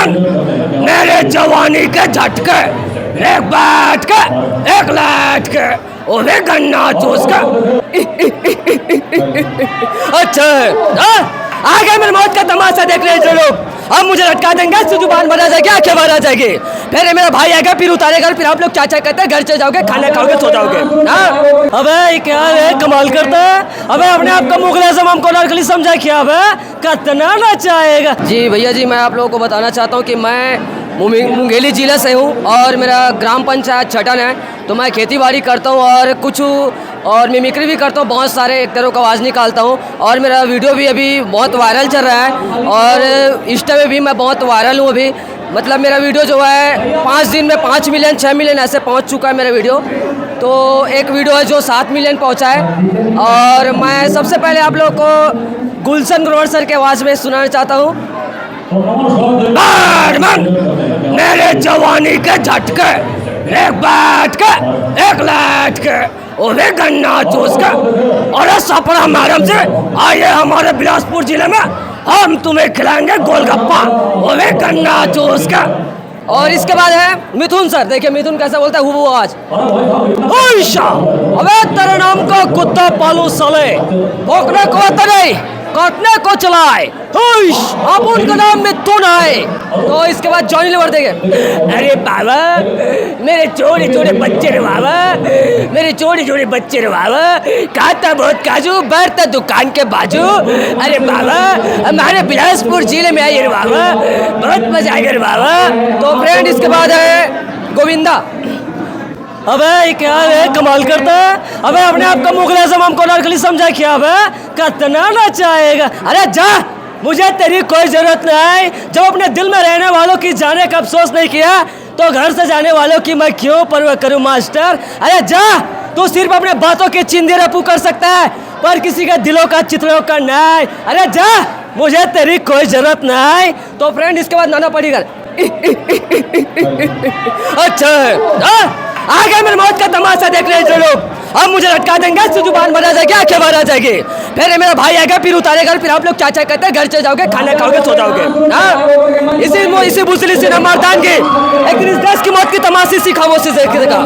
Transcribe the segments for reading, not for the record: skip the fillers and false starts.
मन मेरे जवानी के झटके, एक बैठ के एक लैट के ओरे गन्ना चूस के। अच्छा आ गए मेरे मौत का तमाशा देख रहे थे लोग। अब मुझे लटका देंगे, जुबान भरा जाएगी, आंखें भरा जाएगी, फिर मेरा भाई आएगा, फिर उतारेगा, फिर आप लोग चाचा कहते हैं घर चले जाओगे, खाना खाओगे, सो जाओगे। अबे क्या है, कमाल करता है। अबे अपने आप को मुगल आजम हमको नरकली समझा क्या? अबे कितना नचाएगा। जी भैया जी, मैं आप लोगों को बताना चाहता हूँ कि मैं मुंगेली जिले से हूँ और मेरा ग्राम पंचायत छटन है। तो मैं खेती बाड़ी करता हूँ और कुछ और मिमिक्री भी करता हूँ, बहुत सारे एक्टरों का आवाज़ निकालता हूँ और मेरा वीडियो भी अभी बहुत वायरल चल रहा है और इंस्टा में भी मैं बहुत वायरल हूँ अभी। मतलब मेरा वीडियो जो है 5 दिन में 5 मिलियन 6 मिलियन ऐसे पहुँच चुका है मेरा वीडियो। तो एक वीडियो है जो 7 मिलियन पहुँचा है। और मैं सबसे पहले आप लोग को गुलशन ग्रोवर सर के आवाज़ में सुनाना चाहता हूँ। मेरे जवानी के झटके, एक बैठ के एक लैट के ओरे गन्ना चूस के। और सपना मैडम से आइए हमारे बिलासपुर जिले में, हम तुम्हें खिलाएंगे गोलगप्पा ओरे गन्ना चूस के। और इसके बाद है मिथुन सर। देखिए मिथुन कैसा बोलता है, वो आज अबे तेरे नाम का कुत्ता पालू साले, भोंकने को तरे काटने को चलाए, अब उनका नाम मिथुन है। तो इसके बाद जॉनी लीवर देंगे। अरे बाबा मेरे छोटे छोटे बच्चे रे बाबा, मेरे छोटे छोटे बच्चे रे बाबा, खाता बहुत काजू, बैठता दुकान के बाजू। अरे बाबा हमारे बिलासपुर जिले में आइए रे बाबा, बहुत मजा आएगा रे बाबा। तो फ्रेंड इसके बाद है गोविंदा। अबे क्या है, कमाल करता है। अबे अपने आप को मुगल आजम हमको नरकली समझा क्या? अबे कितना नचाएगा। अरे जा, मुझे तेरी कोई जरूरत नहीं। जब अपने दिल में रहने वालों की जाने का अफसोस नहीं किया तो घर से जाने वालों की मैं क्यों परवाह करूं मास्टर। अरे जा, तू सिर्फ अपने बातों के चिंदे रफू कर सकता है पर किसी के दिलों का चित्रों का नहीं। अरे जा, मुझे तेरी कोई जरूरत नहीं। तो फ्रेंड इसके बाद नाना पड़ीगर। अच्छा आ गए मेरे मौत का तमाशा देख रहे थे लोग। अब मुझे लटका देंगे, जुबान भरा जाएगी, आंखें भरा जाएगी, फिर मेरा भाई आएगा, फिर उतारेगा, फिर आप लोग चाचा कहते हैं घर चले जाओगे, खाना खाओगे, सो जाओगे। इसी मुसली से नमरदान की एक दिन इस देश की मौत की तमाशी सी खामोशी से देखेगा।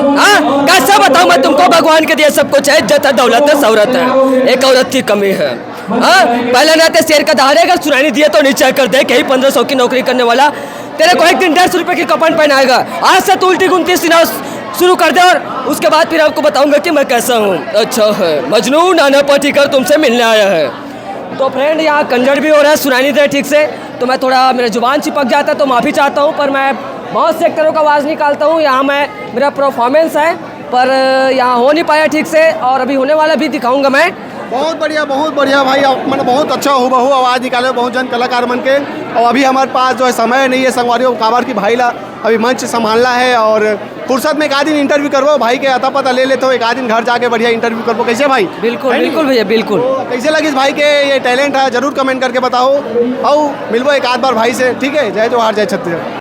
कैसे बताऊं मैं तुमको, भगवान के दिए सब कुछ है, इज्जत है, दौलत है, शौहरत है, एक औरत की कमी है। पहले रहते शेर का दहाड़े, अगर सुनाई दिए तो नीचे कर दे। कहीं 1500 की नौकरी करने वाला तेरे को एक दिन 150 रुपए की कपन पहनाएगा। आज से तू उल्टी गुनती सीना शुरू कर दे और उसके बाद फिर आपको बताऊंगा कि मैं कैसा हूँ। अच्छा है, मजनू नाना पाटेकर तुमसे मिलने आया है। तो फ्रेंड यहाँ कंजड़ भी हो रहा है, सुनाई नहीं दे ठीक से, तो मैं थोड़ा मेरा जुबान चिपक जाता है तो माफ़ी चाहता हूँ। पर मैं बहुत से एक्टरों का आवाज़ निकालता हूँ, यहाँ मैं मेरा परफॉर्मेंस है पर यहाँ हो नहीं पाया ठीक से, और अभी होने वाला भी दिखाऊंगा मैं। बहुत बढ़िया भाई, मैंने बहुत अच्छा हूबहू आवाज़ निकाले, बहुत जन कलाकार बन के। और अभी हमारे पास जो है समय नहीं है, संगवारियों काबर की भाई ला अभी मंच संभालना है और फुर्सत में एक आध दिन इंटरव्यू करवाओ भाई के, अता पता ले लेते हो, एक आध दिन घर जाके बढ़िया इंटरव्यू करवाओ। कैसे भाई? बिल्कुल बिल्कुल भैया बिल्कुल। तो कैसे लगी इस भाई के ये टैलेंट है, जरूर कमेंट करके बताओ। आओ मिलबो एक आध बार भाई से, ठीक है। जय जोहार, जय छत्तीसगढ़।